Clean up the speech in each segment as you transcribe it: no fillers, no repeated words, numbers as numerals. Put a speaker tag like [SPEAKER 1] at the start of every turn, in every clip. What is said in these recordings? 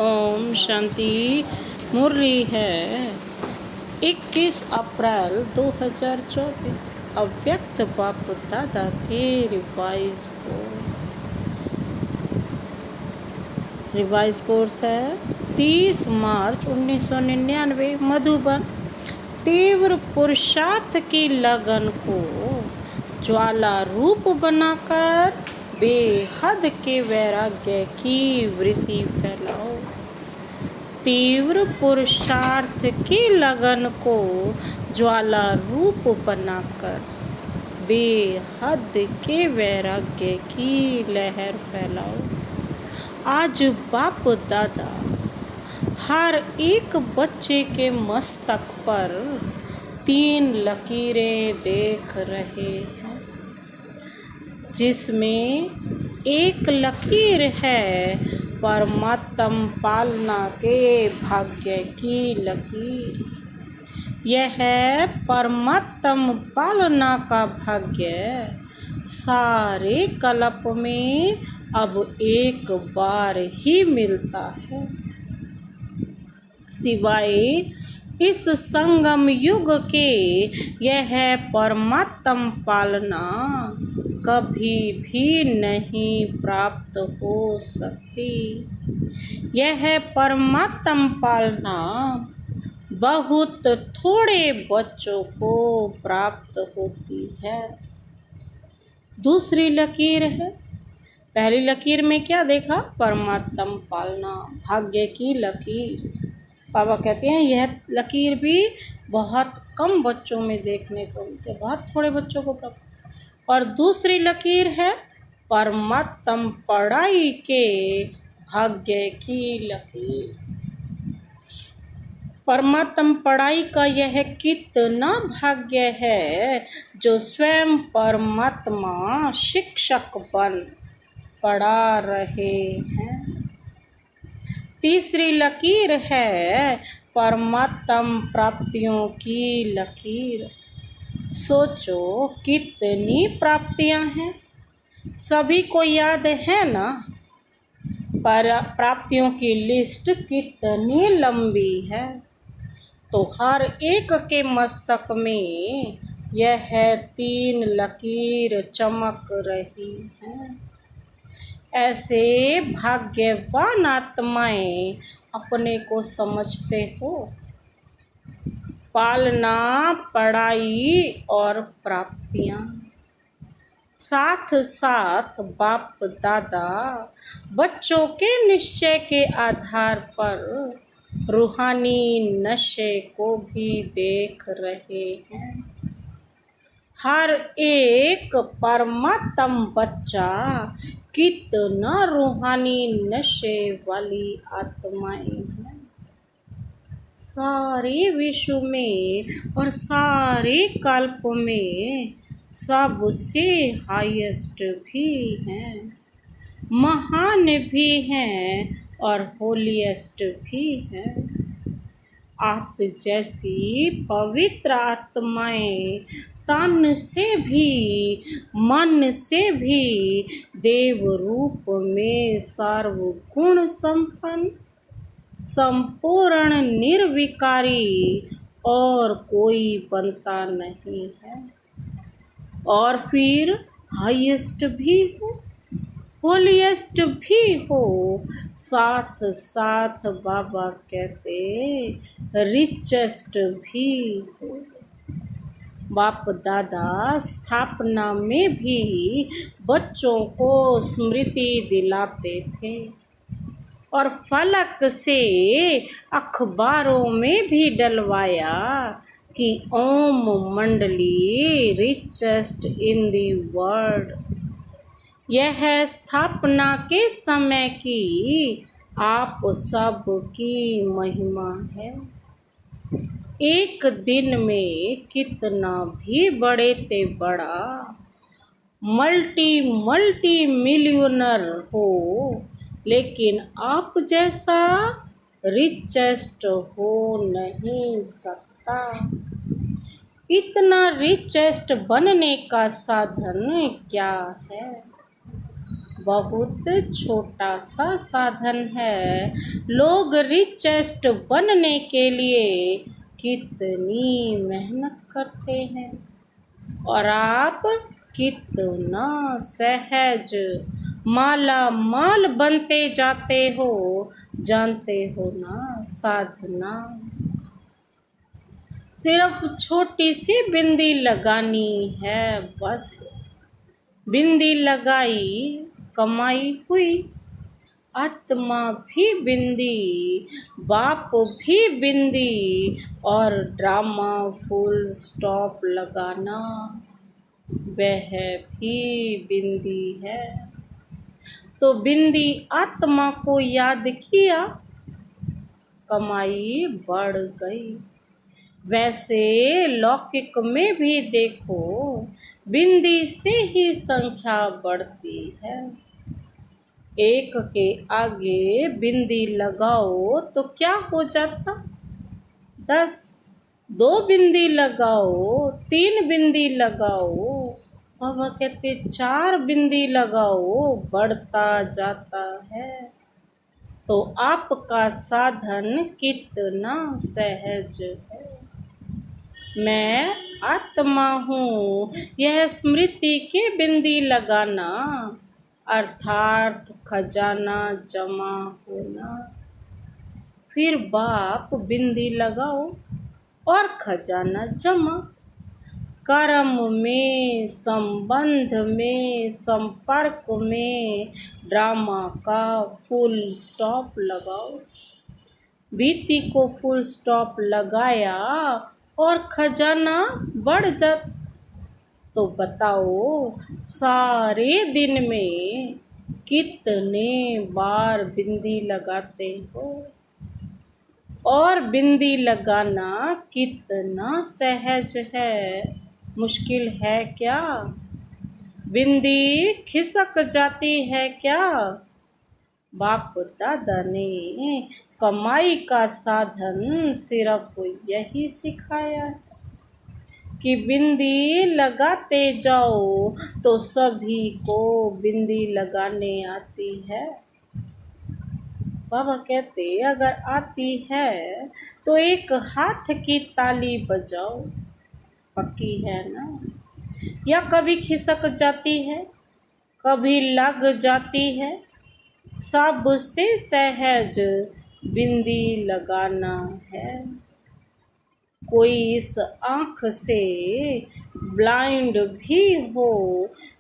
[SPEAKER 1] ओम शांति। मुरली है 21 अप्रैल 2024। अव्यक्त बाप दादा के रिवाइज कोर्स है 30 मार्च 1999। मधुबन। तीव्र पुरुषार्थ की लगन को ज्वाला रूप बनाकर बेहद के वैराग्य की वृत्ति फैलाओ। तीव्र पुरुषार्थ की लगन को ज्वाला रूप बनाकर बेहद के वैराग्य की लहर फैलाओ। आज बाप दादा हर एक बच्चे के मस्तक पर 3 लकीरें देख रहे हैं, जिसमें एक लकीर है परमात्म पालना के भाग्य की लकीर। यह है परमात्म पालना का भाग्य सारे कल्प में अब एक बार ही मिलता है, सिवाय इस संगम युग के। यह परमात्म पालना कभी भी नहीं प्राप्त हो सकती। यह परमात्म पालना बहुत थोड़े बच्चों को प्राप्त होती है। दूसरी लकीर है। पहली लकीर में क्या देखा? परमात्म पालना भाग्य की लकीर। बाबा कहते हैं यह लकीर भी बहुत कम बच्चों में देखने को मिलती है, बहुत थोड़े बच्चों को प्राप्त। और दूसरी लकीर है परमात्म पढ़ाई के भाग्य की लकीर। परमात्म पढ़ाई का यह कितना भाग्य है जो स्वयं परमात्मा शिक्षक बन पढ़ा रहे हैं। तीसरी लकीर है परमात्म प्राप्तियों की लकीर। सोचो कितनी प्राप्तियां हैं, सभी को याद है ना? पर प्राप्तियों की लिस्ट कितनी लंबी है। तो हर एक के मस्तक में यह 3 लकीर चमक रही हैं। ऐसे भाग्यवान आत्माएं अपने को समझते हो। पालना, पढ़ाई और प्राप्तियां, साथ साथ बाप दादा बच्चों के निश्चय के आधार पर रूहानी नशे को भी देख रहे हैं। हर एक परमात्म बच्चा कितना रूहानी नशे वाली आत्माएं हैं। सारे विश्व में और सारे कल्प में सबसे हाईएस्ट भी हैं, महान भी हैं और होलीएस्ट भी हैं। आप जैसी पवित्र आत्माएं तन से भी मन से भी देव रूप में सर्वगुण संपन्न, संपूर्ण निर्विकारी और कोई बनता नहीं है। और फिर हाईएस्ट भी हो, होलीएस्ट भी हो, साथ साथ बाबा कहते रिचेस्ट भी हो। बाप दादा स्थापना में भी बच्चों को स्मृति दिलाते थे और फलक से अखबारों में भी डलवाया कि ओम मंडली रिचेस्ट इन दी वर्ल्ड। यह स्थापना के समय की आप सब की महिमा है। एक दिन में कितना भी बड़े ते बड़ा मल्टी मिलियनर हो, लेकिन आप जैसा रिचेस्ट हो नहीं सकता। इतना रिचेस्ट बनने का साधन क्या है? बहुत छोटा सा साधन है। लोग रिचेस्ट बनने के लिए कितनी मेहनत करते हैं और आप कितना सहज माला माल बनते जाते हो, जानते हो ना साधना। सिर्फ छोटी सी बिंदी लगानी है बस, बिंदी लगाई कमाई हुई। आत्मा भी बिंदी, बाप भी बिंदी और ड्रामा फुल स्टॉप लगाना वह भी बिंदी है। तो बिंदी आत्मा को याद किया, कमाई बढ़ गई। वैसे लौकिक में भी देखो, बिंदी से ही संख्या बढ़ती है। एक के आगे बिंदी लगाओ तो क्या हो जाता? 10। 2 बिंदी लगाओ, 3 बिंदी लगाओ, बाबा कहते 4 बिंदी लगाओ, बढ़ता जाता है। तो आपका साधन कितना सहज है। मैं आत्मा हूँ, यह स्मृति के बिंदी लगाना, अर्थात खजाना जमा होना। फिर बाप बिंदी लगाओ और खजाना जमा। कर्म में, संबंध में, संपर्क में ड्रामा का फुल स्टॉप लगाओ। बीती को फुल स्टॉप लगाया और खजाना बढ़ जाता। तो बताओ सारे दिन में कितने बार बिंदी लगाते हो और बिंदी लगाना कितना सहज है। मुश्किल है क्या? बिंदी खिसक जाती है क्या? बाप दादा ने कमाई का साधन सिर्फ यही सिखाया है कि बिंदी लगाते जाओ तो सभी को बिंदी लगाने आती है। बाबा कहते अगर आती है तो एक हाथ की ताली बजाओ, पक्की है ना? या कभी खिसक जाती है, कभी लग जाती है। सबसे सहज बिंदी लगाना है। कोई इस आँख से ब्लाइंड भी हो,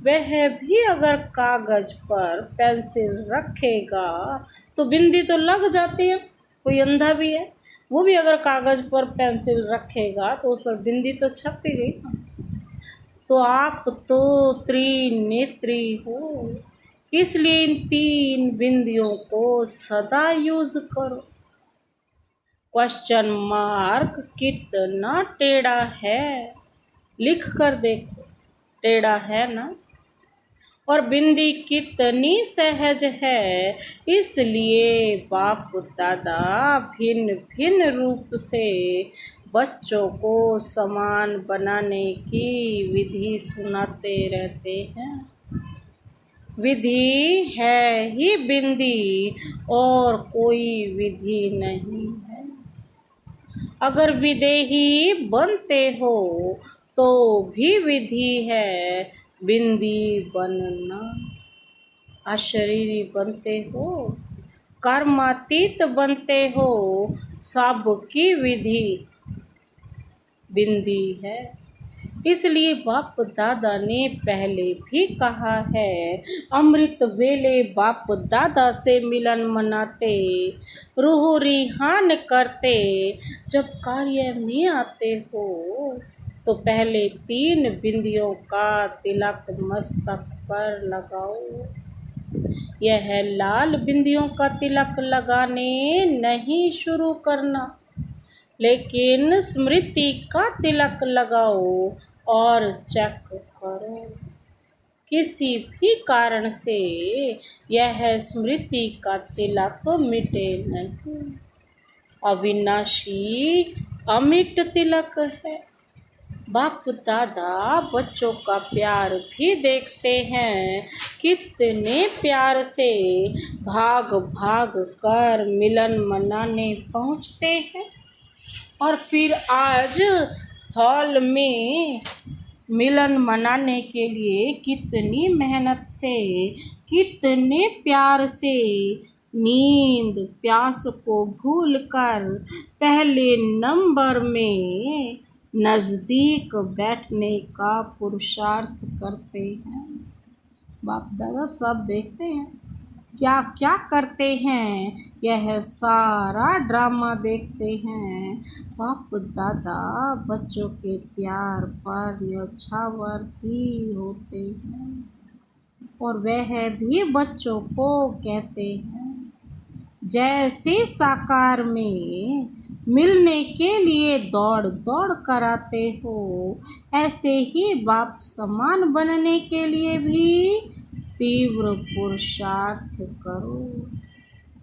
[SPEAKER 1] वह भी अगर कागज पर पेंसिल रखेगा तो बिंदी तो लग जाती है। कोई अंधा भी है, वो भी अगर कागज पर पेंसिल रखेगा तो उस पर बिंदी तो छप ही गई ना। तो आप तो त्रिनेत्री हो, इसलिए इन 3 बिंदियों को सदा यूज करो। क्वेश्चन मार्क कितना टेढ़ा है, लिख कर देखो, टेढ़ा है ना? और बिंदी कितनी सहज है, इसलिए बाप दादा भिन्न भिन्न रूप से बच्चों को समान बनाने की विधि सुनाते रहते हैं। विधि है ही बिंदी और कोई विधि नहीं है। अगर विदेही बनते हो तो भी विधि है बिंदी बनना। अशरीरी बनते हो, कर्मातीत बनते हो, सबकी विधि बिंदी है। इसलिए बाप दादा ने पहले भी कहा है, अमृत वेले बाप दादा से मिलन मनाते, रूह रिहान करते। जब कार्य में आते हो तो पहले 3 बिंदियों का तिलक मस्तक पर लगाओ। यह लाल बिंदियों का तिलक लगाने नहीं शुरू करना, लेकिन स्मृति का तिलक लगाओ और चेक करो। किसी भी कारण से यह स्मृति का तिलक मिटे नहीं। अविनाशी अमिट तिलक है। बाप दादा बच्चों का प्यार भी देखते हैं, कितने प्यार से भाग भाग कर मिलन मनाने पहुँचते हैं। और फिर आज हॉल में मिलन मनाने के लिए कितनी मेहनत से, कितने प्यार से, नींद प्यास को भूलकर पहले नंबर में नज़दीक बैठने का पुरुषार्थ करते हैं। बाप दादा सब देखते हैं क्या क्या करते हैं, यह सारा ड्रामा देखते हैं। बाप दादा बच्चों के प्यार पर न्यौछावर ही होते हैं और वह भी बच्चों को कहते हैं, जैसे साकार में मिलने के लिए दौड़ दौड़ कर आते हो, ऐसे ही बाप समान बनने के लिए भी तीव्र पुरुषार्थ करो।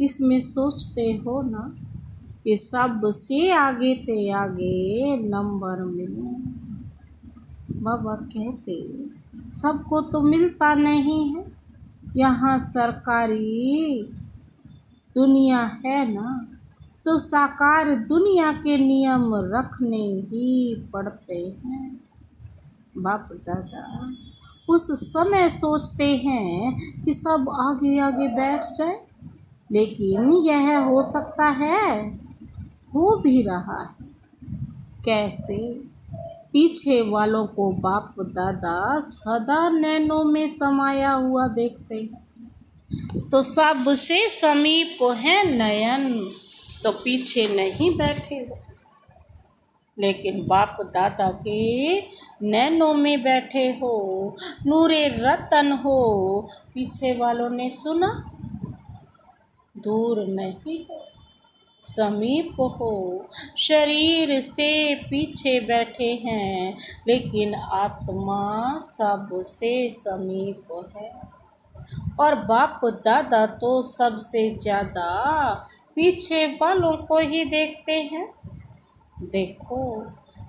[SPEAKER 1] इसमें सोचते हो ना कि सबसे आगे ते आगे नंबर मिले। बाबा कहते सबको तो मिलता नहीं है, यहाँ सरकारी दुनिया है ना, तो साकार दुनिया के नियम रखने ही पड़ते हैं। बाप दादा उस समय सोचते हैं कि सब आगे आगे बैठ जाए, लेकिन यह हो सकता है, हो भी रहा है। कैसे? पीछे वालों को बाप दादा सदा नैनों में समाया हुआ देखते हैं, तो सबसे समीप है नयन, तो पीछे नहीं बैठे हो, लेकिन बाप दादा के नैनों में बैठे हो, नूरे रतन हो। पीछे वालों ने सुना, दूर नहीं हो, समीप हो, शरीर से पीछे बैठे हैं, लेकिन आत्मा सबसे समीप है। और बाप दादा तो सबसे ज़्यादा पीछे वालों को ही देखते हैं। देखो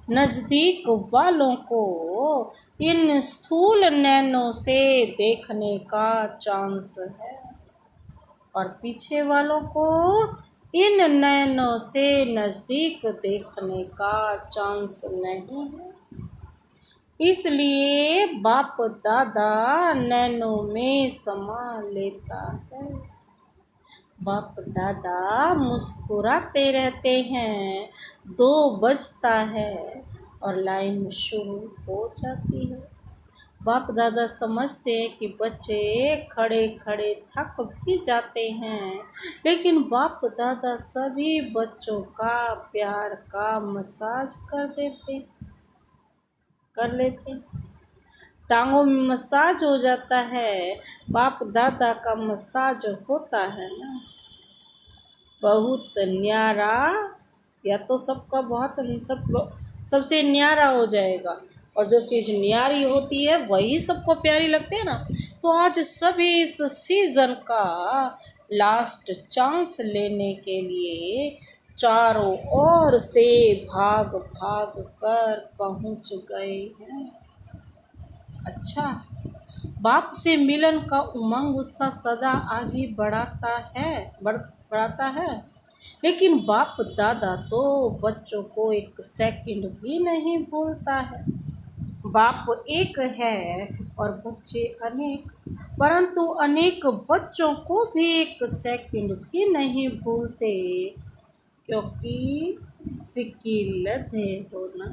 [SPEAKER 1] नज़दीक वालों को इन स्थूल नैनों से देखने का चांस है, और पीछे वालों को इन नैनों से नज़दीक देखने का चांस नहीं है। इसलिए बाप दादा नैनों में समा लेता है। बाप दादा मुस्कुराते रहते हैं, 2 बजता है और लाइन शुरू हो जाती है। बाप दादा समझते हैं कि बच्चे खड़े खड़े थक भी जाते हैं, लेकिन बाप दादा सभी बच्चों का प्यार का मसाज कर लेते। टांगों में मसाज हो जाता है, बाप दादा का मसाज होता है ना, बहुत न्यारा, या तो सबका बहुत सबसे न्यारा हो जाएगा, और जो चीज़ न्यारी होती है वही सबको प्यारी लगती है ना। तो आज सभी इस सीज़न का लास्ट चांस लेने के लिए चारों ओर से भाग भाग कर पहुंच गए हैं। अच्छा, बाप से मिलन का उमंग उत्साह सदा आगे बढ़ाता है, लेकिन बाप दादा तो बच्चों को एक सेकंड भी नहीं भूलता है। बाप एक है और बच्चे अनेक, परंतु अनेक बच्चों को भी एक सेकंड भी नहीं भूलते, क्योंकि सिक्की लधे हो ना।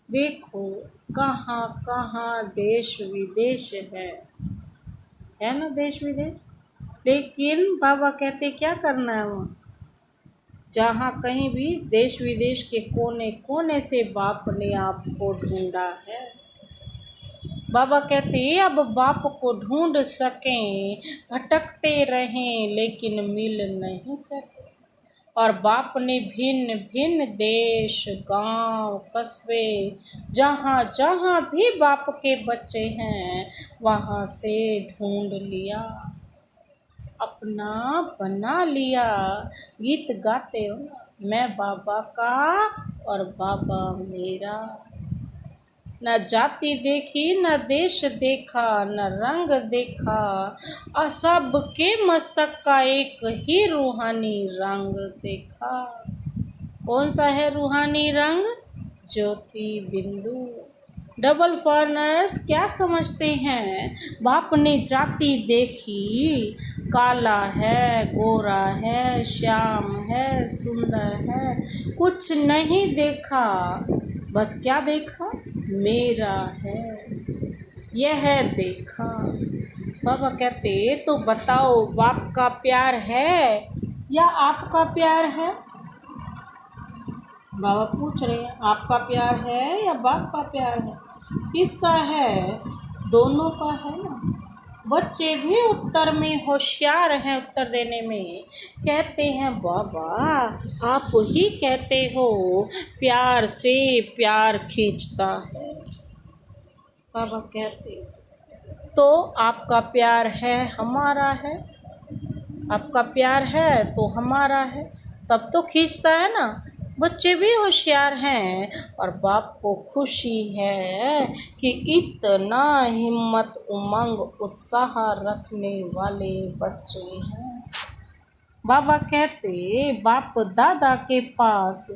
[SPEAKER 1] देखो कहाँ कहाँ देश विदेश है ना, देश विदेश, लेकिन बाबा कहते क्या करना है वहाँ, जहाँ कहीं भी देश विदेश के कोने कोने से बाप ने आपको ढूंढा है। बाबा कहते अब बाप को ढूंढ सकें, भटकते रहें लेकिन मिल नहीं सके। और बाप ने भिन्न भिन्न देश, गांव, कस्बे, जहाँ जहाँ भी बाप के बच्चे हैं वहाँ से ढूंढ लिया, अपना बना लिया। गीत गाते हो, मैं बाबा का और बाबा मेरा। न जाति देखी न देश देखा न रंग देखा, सब के मस्तक का एक ही रूहानी रंग देखा। कौन सा है रूहानी रंग? ज्योति बिंदु। डबल फॉरनर्स क्या समझते हैं? बाप ने जाति देखी, काला है, गोरा है, श्याम है, सुंदर है, कुछ नहीं देखा। बस क्या देखा? मेरा है, यह देखा। बाबा कहते तो बताओ, बाप का प्यार है या आपका प्यार है? बाबा पूछ रहे हैं, आपका प्यार है या बाप का प्यार है? किसका है? दोनों का है ना। बच्चे भी उत्तर में होशियार हैं, उत्तर देने में। कहते हैं बाबा आप ही कहते हो प्यार से प्यार खींचता है। बाबा कहते तो आपका प्यार है, हमारा है। आपका प्यार है तो हमारा है, तब तो खींचता है ना। बच्चे भी होशियार हैं और बाप को खुशी है कि इतना हिम्मत, उमंग, उत्साह रखने वाले बच्चे हैं। बाबा कहते बाप दादा के पास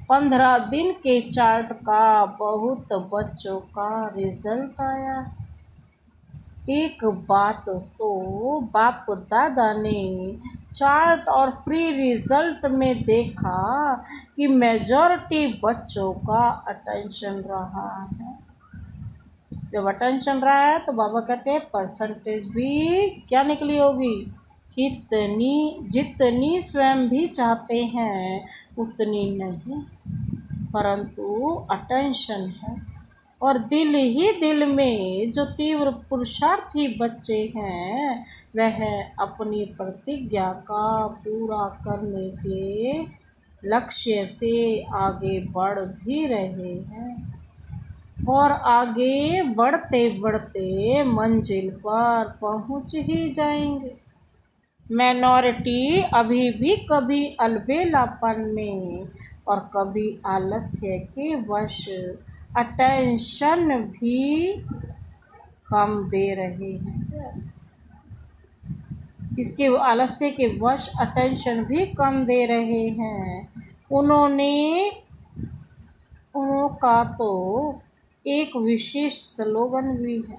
[SPEAKER 1] 15 दिन के चार्ट का बहुत बच्चों का रिजल्ट आया। एक बात तो बाप दादा ने चार्ट और फ्री रिजल्ट में देखा कि मेजॉरिटी बच्चों का अटेंशन रहा है। जब अटेंशन रहा है तो बाबा कहते हैं परसेंटेज भी क्या निकली होगी? जितनी स्वयं भी चाहते हैं उतनी नहीं, परंतु अटेंशन है। और दिल ही दिल में जो तीव्र पुरुषार्थी बच्चे हैं वह अपनी प्रतिज्ञा का पूरा करने के लक्ष्य से आगे बढ़ भी रहे हैं और आगे बढ़ते बढ़ते मंजिल पर पहुंच ही जाएंगे। माइनॉरिटी अभी भी कभी अलबेलापन में और कभी आलस्य के वश अटेंशन भी कम दे रहे हैं। इसके आलस्य के वश अटेंशन भी कम दे रहे हैं। उनका तो एक विशेष स्लोगन भी है,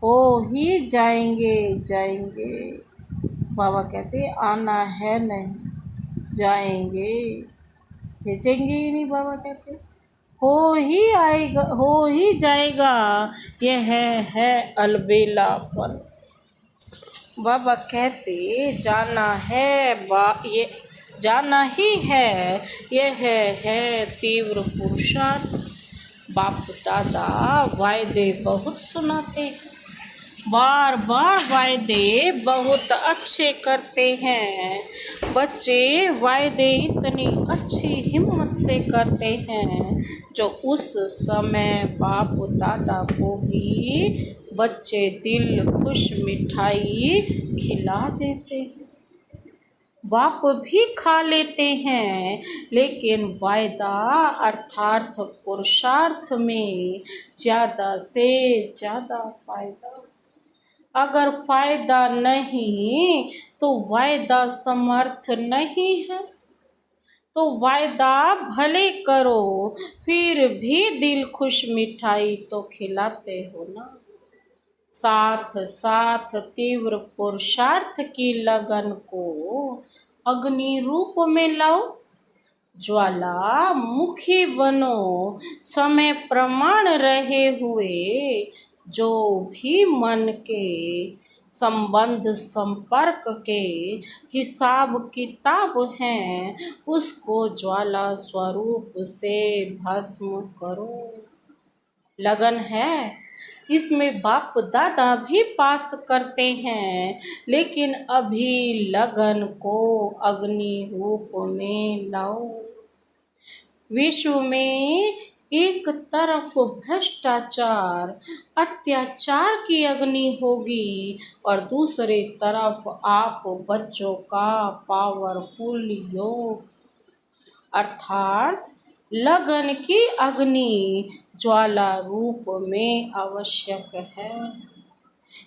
[SPEAKER 1] हो ही जाएंगे जाएंगे। बाबा कहते आना है नहीं, जाएंगे, भेजेंगे ही नहीं। बाबा कहते हो ही आएगा, हो ही जाएगा, यह है अलबेलापन। बाबा कहते जाना है, ये जाना ही है, यह है तीव्र पुरुषार्थ। बाप दादा वायदे बहुत सुनाते हैं, बार बार वायदे बहुत अच्छे करते हैं। बच्चे वायदे इतनी अच्छी हिम्मत से करते हैं जो उस समय बाप दादा को भी बच्चे दिल खुश मिठाई खिला देते हैं। बाप भी खा लेते हैं, लेकिन वायदा अर्थात पुरुषार्थ में ज़्यादा से ज़्यादा फायदा। अगर फायदा नहीं तो वायदा समर्थ नहीं है। तो वायदा भले करो, फिर भी दिल खुश मिठाई तो खिलाते हो ना। साथ साथ तीव्र पुरुषार्थ की लगन को अग्नि रूप में लाओ, ज्वाला मुखी बनो। समय प्रमाण रहे हुए जो भी मन के संबंध संपर्क के हिसाब किताब हैं उसको ज्वाला स्वरूप से भस्म करो। लगन है, इसमें बाप दादा भी पास करते हैं, लेकिन अभी लगन को अग्नि रूप में लाओ। विश्व में एक तरफ भ्रष्टाचार, अत्याचार की अग्नि होगी और दूसरी तरफ आप बच्चों का पावरफुल योग अर्थात लगन की अग्नि ज्वाला रूप में आवश्यक है।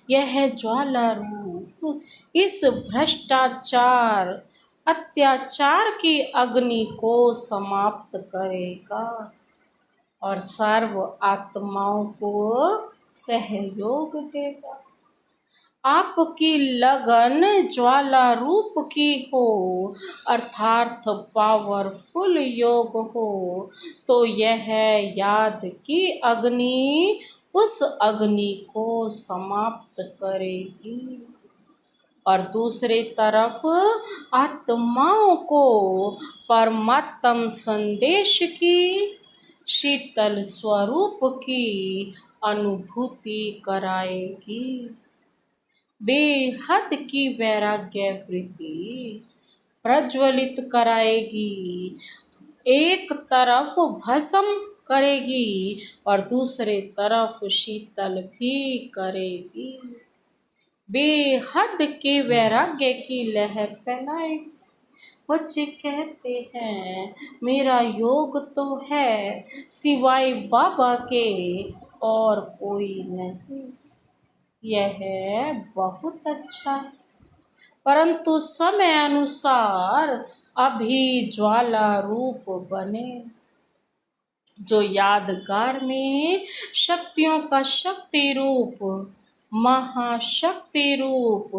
[SPEAKER 1] यह ज्वाला रूप इस भ्रष्टाचार अत्याचार की अग्नि को समाप्त करेगा और सर्व आत्माओं को सहयोग देगा। आपकी लगन ज्वाला रूप की हो अर्थात पावरफुल योग हो तो यह याद की अग्नि उस अग्नि को समाप्त करेगी और दूसरी तरफ आत्माओं को परमात्म संदेश की शीतल स्वरूप की अनुभूति कराएगी। बेहद की वैराग्य वृत्ति प्रज्वलित कराएगी। एक तरफ भस्म करेगी और दूसरे तरफ शीतल भी करेगी। बेहद के वैराग्य की लहर फैलाएगी। बच्चे कहते हैं मेरा योग तो है सिवाय बाबा के और कोई नहीं। यह बहुत अच्छा है, परंतु समय अनुसार अभी ज्वाला रूप बने जो यादगार में शक्तियों का शक्ति रूप महाशक्ति रूप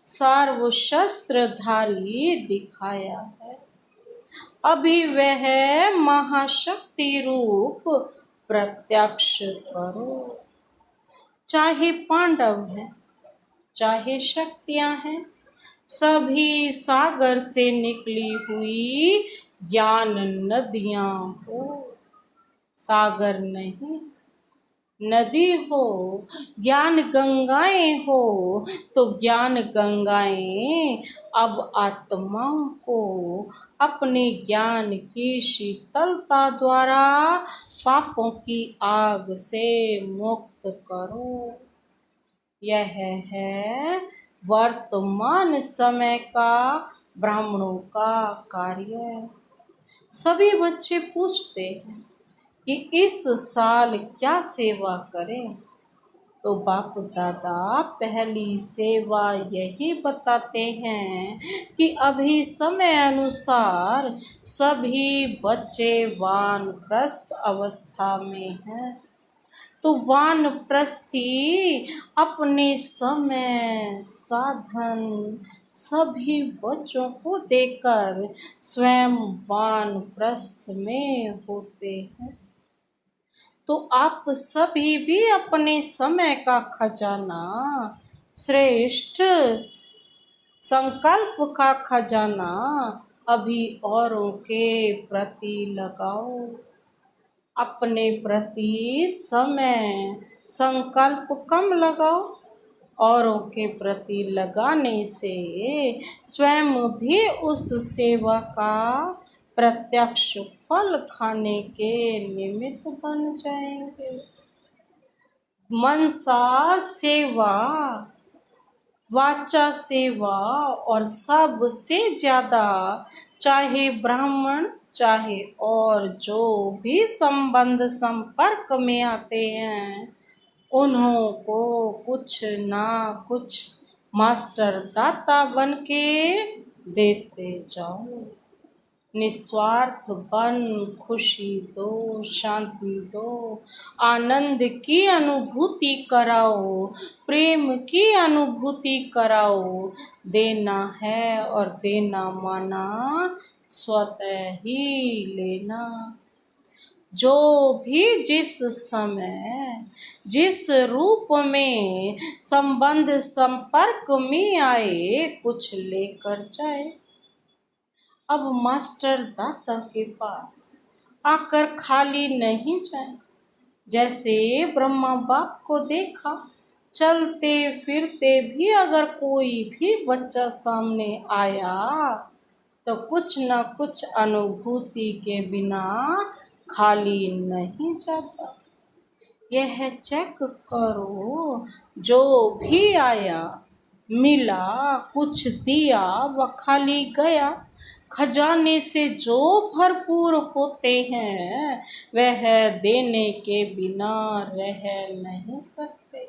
[SPEAKER 1] सर्वशस्त्रधारी दिखाया है। अभी वह महाशक्ति रूप प्रत्यक्ष करो। चाहे पांडव हैं, चाहे शक्तियां हैं, सभी सागर से निकली हुई ज्ञान नदियां हो। सागर नहीं, नदी हो, ज्ञान गंगाएं हो तो ज्ञान गंगाएं अब आत्माओं को अपने ज्ञान की शीतलता द्वारा पापों की आग से मुक्त करो। यह है वर्तमान समय का ब्राह्मणों का कार्य। सभी बच्चे पूछते हैं कि इस साल क्या सेवा करें, तो बाप दादा पहली सेवा यही बताते हैं कि अभी समय अनुसार सभी बच्चे वानप्रस्थ अवस्था में हैं, तो वानप्रस्थी अपने समय साधन सभी बच्चों को देकर स्वयं वानप्रस्थ में होते हैं। तो आप सभी भी अपने समय का खजाना श्रेष्ठ संकल्प का खजाना अभी औरों के प्रति लगाओ। अपने प्रति समय संकल्प कम लगाओ। औरों के प्रति लगाने से स्वयं भी उस सेवा का प्रत्यक्ष फल खाने के निमित्त बन जाएंगे। मनसा सेवा, वाचा सेवा और सबसे ज्यादा चाहे ब्राह्मण चाहे और जो भी संबंध संपर्क में आते हैं उन्हों को कुछ ना कुछ मास्टर दाता बन के देते जाओ। निस्वार्थ बन खुशी दो, शांति दो, आनंद की अनुभूति कराओ, प्रेम की अनुभूति कराओ। देना है और देना माना स्वतः ही लेना। जो भी जिस समय जिस रूप में संबंध संपर्क में आए कुछ लेकर जाए। अब मास्टर दाता के पास आकर खाली नहीं जाए। जैसे ब्रह्मा बाप को देखा, चलते फिरते भी अगर कोई भी बच्चा सामने आया तो कुछ न कुछ अनुभूति के बिना खाली नहीं जाता। यह चेक करो, जो भी आया मिला, कुछ दिया व खाली गया, खजाने से जो भरपूर होते हैं वह देने के बिना रह नहीं सकते।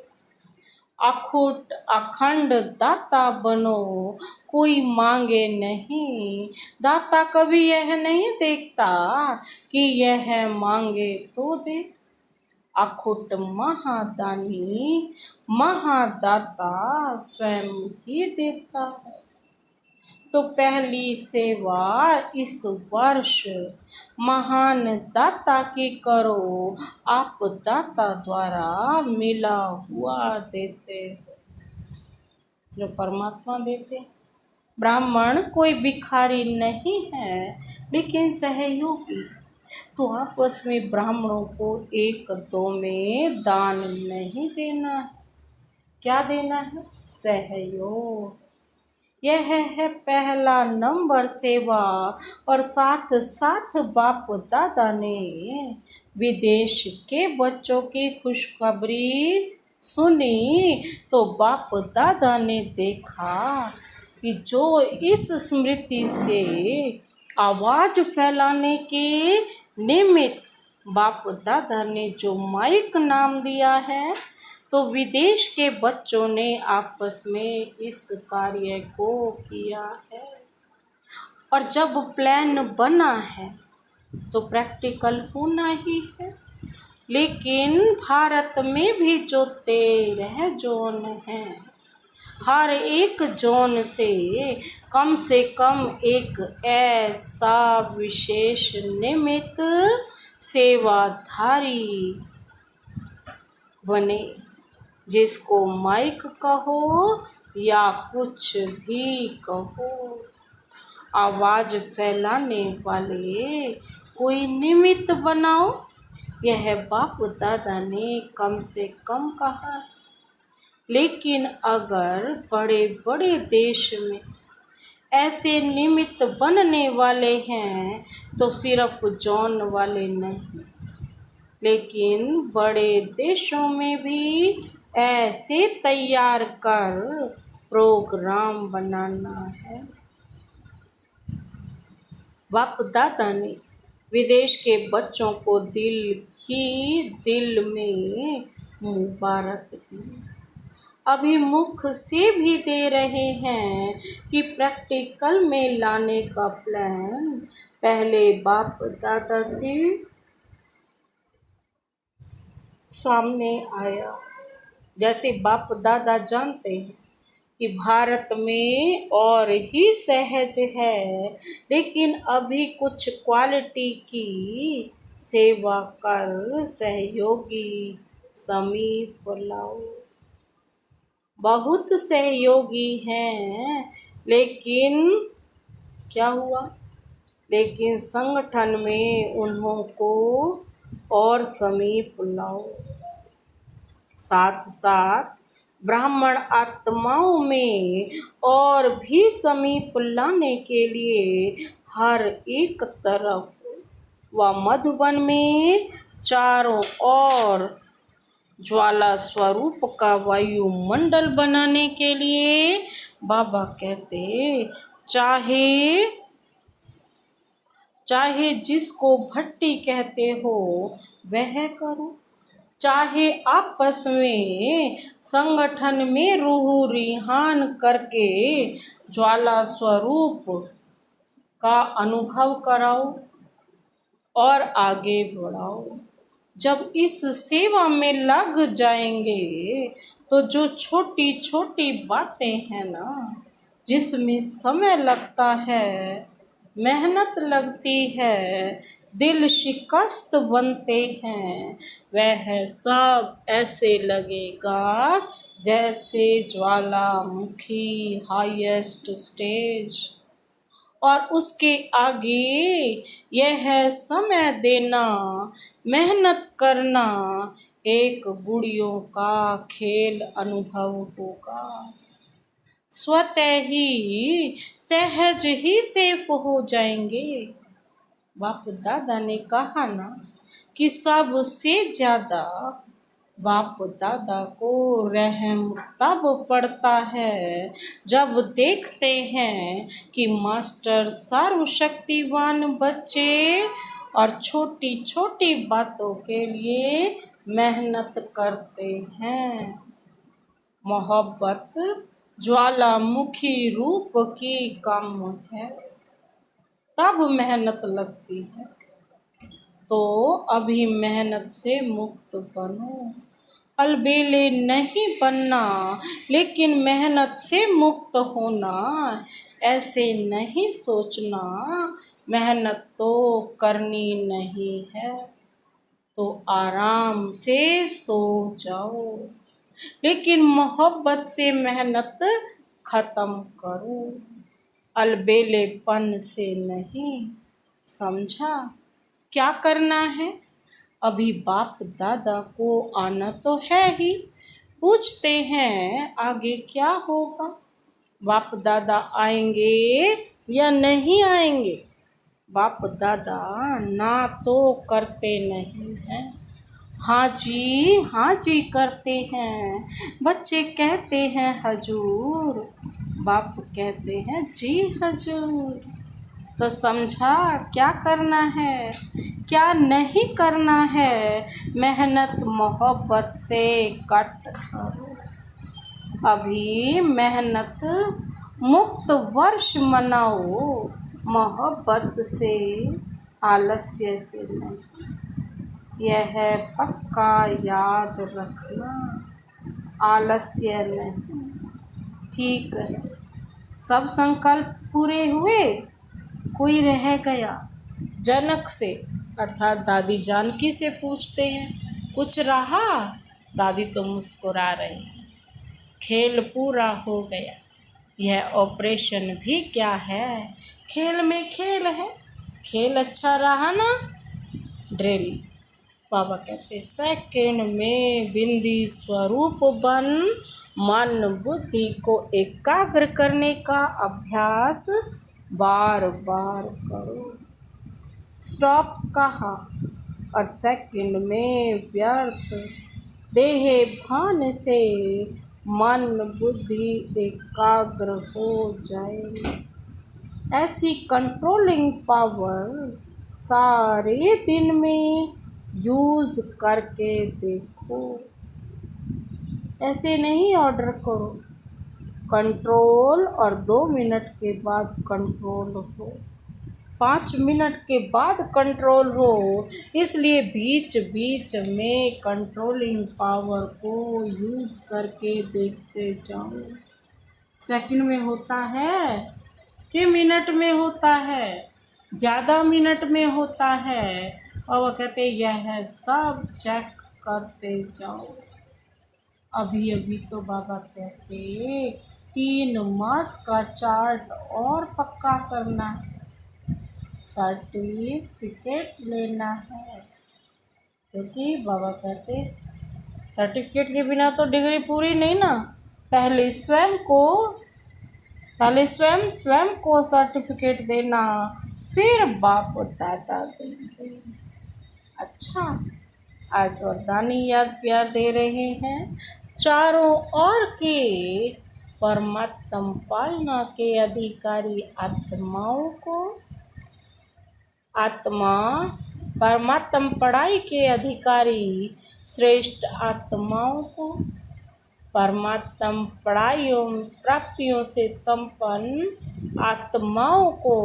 [SPEAKER 1] अखुट अखंड दाता बनो, कोई मांगे नहीं। दाता कभी यह नहीं देखता कि यह मांगे तो दे। अखुट महादानी महादाता स्वयं ही देता है। तो पहली सेवा इस वर्ष महान दाता की करो, आप दाता द्वारा मिला हुआ देते हो, जो परमात्मा देते। ब्राह्मण कोई भिखारी नहीं है लेकिन सहयोगी। तो आपस में ब्राह्मणों को एक दो में दान नहीं देना है। क्या देना है? सहयोग। यह है पहला नंबर सेवा। और साथ साथ बाप दादा ने विदेश के बच्चों की खुशखबरी सुनी तो बाप दादा ने देखा कि जो इस स्मृति से आवाज फैलाने के निमित्त बाप दादा ने जो माइक नाम दिया है, तो विदेश के बच्चों ने आपस में इस कार्य को किया है। और जब प्लान बना है तो प्रैक्टिकल होना ही है। लेकिन भारत में भी जो 13 जोन हैं, हर एक जोन से कम एक ऐसा विशेष निमित्त सेवाधारी बने, जिसको माइक कहो या कुछ भी कहो, आवाज फैलाने वाले कोई निमित्त बनाओ। यह बाप दादा ने कम से कम कहा। लेकिन अगर बड़े बड़े देश में ऐसे निमित्त बनने वाले हैं तो सिर्फ जॉन वाले नहीं, लेकिन बड़े देशों में भी ऐसे तैयार कर प्रोग्राम बनाना है। बाप दादा ने विदेश के बच्चों को दिल ही दिल में मुबारक दी। अभी मुख से भी दे रहे हैं कि प्रैक्टिकल में लाने का प्लान पहले बाप दादा के सामने आया। जैसे बाप दादा जानते हैं कि भारत में और ही सहज है, लेकिन अभी कुछ क्वालिटी की सेवा कर सहयोगी समीप लाओ। बहुत सहयोगी हैं, लेकिन क्या हुआ? लेकिन संगठन में उन्हों को और समीप लाओ। साथ साथ ब्राह्मण आत्माओं में और भी समीप लाने के लिए हर एक तरफ व मधुबन में चारों ओर ज्वाला स्वरूप का वायुमंडल बनाने के लिए बाबा कहते चाहे जिसको भट्टी कहते हो वह करो, चाहे आपस में संगठन में रूह रिहान करके ज्वाला स्वरूप का अनुभव कराओ और आगे बढ़ाओ। जब इस सेवा में लग जाएंगे तो जो छोटी छोटी बातें हैं ना, जिसमें समय लगता है, मेहनत लगती है, दिल शिकस्त बनते हैं, वह सब ऐसे लगेगा जैसे ज्वालामुखी हाईएस्ट स्टेज। और उसके आगे यह समय देना, मेहनत करना एक गुड़ियों का खेल अनुभव होगा। स्वतः ही सहज ही सेफ हो जाएंगे। बाप दादा ने कहा ना कि सबसे ज्यादा बाप दादा को रहम तब पड़ता है जब देखते हैं कि मास्टर सर्वशक्तिवान बच्चे और छोटी छोटी बातों के लिए मेहनत करते हैं। मोहब्बत ज्वालामुखी रूप की काम है, तब मेहनत लगती है। तो अभी मेहनत से मुक्त बनो। अलबेले नहीं बनना, लेकिन मेहनत से मुक्त होना। ऐसे नहीं सोचना मेहनत तो करनी नहीं है, तो आराम से सो जाओ, लेकिन मोहब्बत से मेहनत खत्म करो, अलबेलेपन से नहीं। समझा क्या करना है? अभी बाप दादा को आना तो है ही, पूछते हैं आगे क्या होगा। बाप दादा आएंगे या नहीं आएंगे? बाप दादा ना तो करते नहीं हैं, हाँ जी करते हैं। बच्चे कहते हैं हजूर, बाप कहते हैं जी हजूर। तो समझा क्या करना है, क्या नहीं करना है? मेहनत मोहब्बत से कट करो। अभी मेहनत मुक्त वर्ष मनाओ, मोहब्बत से, आलस्य से नहीं। यह पक्का याद रखना, आलस्य नहीं। ठीक है, सब संकल्प पूरे हुए, कोई रह गया? जनक से अर्थात दादी जानकी से पूछते हैं, कुछ रहा? दादी तो मुस्कुरा रही है। खेल पूरा हो गया। यह ऑपरेशन भी क्या है, खेल में खेल है। खेल अच्छा रहा ना? ड्रिल। बाबा कहते सेकंड में बिंदी स्वरूप बन मन बुद्धि को एकाग्र करने का अभ्यास बार बार करो। स्टॉप कहा और सेकंड में व्यर्थ देह भान से मन बुद्धि एकाग्र हो जाए। ऐसी कंट्रोलिंग पावर सारे दिन में यूज करके देखो। ऐसे नहीं ऑर्डर करो, कंट्रोल और 2 मिनट के बाद कंट्रोल हो, 5 मिनट के बाद कंट्रोल हो। इसलिए बीच बीच में कंट्रोलिंग पावर को यूज करके देखते जाओ। सेकंड में होता है कि मिनट में होता है, ज़्यादा मिनट में होता है। और वो कहते यह सब चेक करते जाओ। अभी अभी तो बाबा कहते 3 मास का चार्ट और पक्का करना है, सर्टिफिकेट लेना है। क्योंकि बाबा कहते सर्टिफिकेट के बिना तो डिग्री पूरी नहीं ना। पहले स्वयं को सर्टिफिकेट देना, फिर बाप दादा देंगे। अच्छा, आज वरदानी याद प्यार दे रहे हैं। चारों ओर के परमात्म पालना के अधिकारी आत्माओं को, आत्मा परमात्म पढ़ाई के अधिकारी श्रेष्ठ आत्माओं को, परमात्म पढ़ाइयों प्राप्तियों से संपन्न आत्माओं को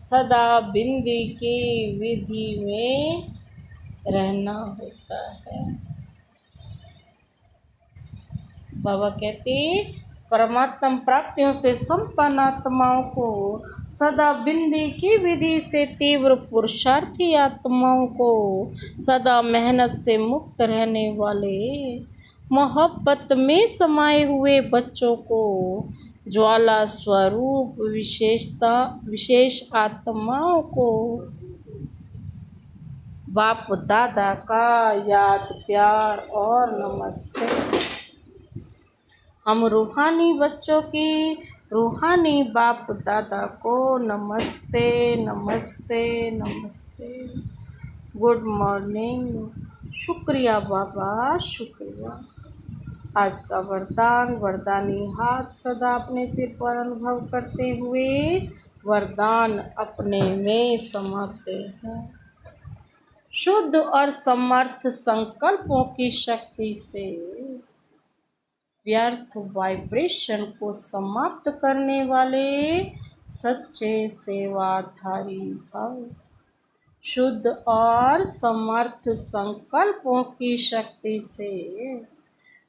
[SPEAKER 1] सदा बिंदी की विधि में रहना होता है। बाबा कहते परमात्म प्राप्तियों से संपन्न आत्माओं को सदा बिंदी की विधि से, तीव्र पुरुषार्थी आत्माओं को सदा मेहनत से मुक्त रहने वाले, मोहब्बत में समाये हुए बच्चों को ज्वाला स्वरूप विशेष आत्माओं को बाप दादा का याद प्यार और नमस्ते। हम रूहानी बच्चों की रूहानी बाप दादा को नमस्ते नमस्ते नमस्ते। Good morning. शुक्रिया बाबा, शुक्रिया। आज का वरदान, वरदानी हाथ सदा अपने सिर पर अनुभव करते हुए वरदान अपने में समाते हैं। शुद्ध और समर्थ संकल्पों की शक्ति से व्यर्थ वाइब्रेशन को समाप्त करने वाले सच्चे सेवाधारी भव। शुद्ध और समर्थ संकल्पों की शक्ति से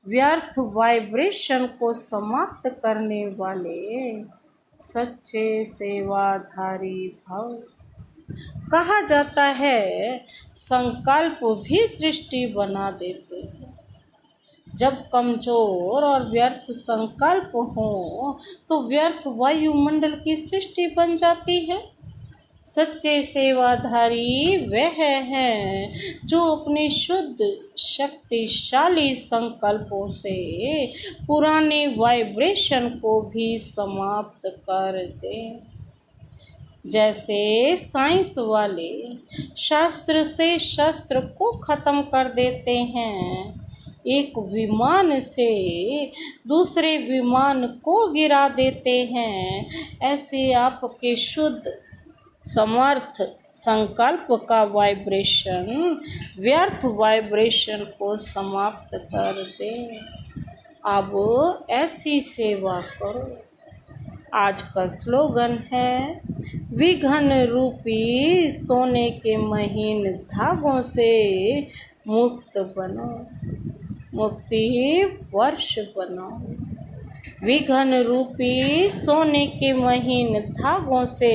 [SPEAKER 1] व्यर्थ वाइब्रेशन को समाप्त करने वाले सच्चे सेवाधारी भव। कहा जाता है संकल्प भी सृष्टि बना देते हैं। जब कमजोर और व्यर्थ संकल्प हो तो व्यर्थ वायुमंडल की सृष्टि बन जाती है। सच्चे सेवाधारी वह हैं जो अपने शुद्ध शक्तिशाली संकल्पों से पुराने वाइब्रेशन को भी समाप्त कर दें। जैसे साइंस वाले शास्त्र से शस्त्र को खत्म कर देते हैं, एक विमान से दूसरे विमान को गिरा देते हैं, ऐसे आपके शुद्ध समर्थ संकल्प का वाइब्रेशन व्यर्थ वाइब्रेशन को समाप्त कर दे। अब ऐसी सेवा करो। आज का स्लोगन है, विघ्न रूपी सोने के महीन धागों से मुक्त बनो, मुक्ति वर्ष बनो। विघ्न रूपी सोने के महीन धागों से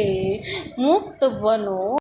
[SPEAKER 1] मुक्त बनो।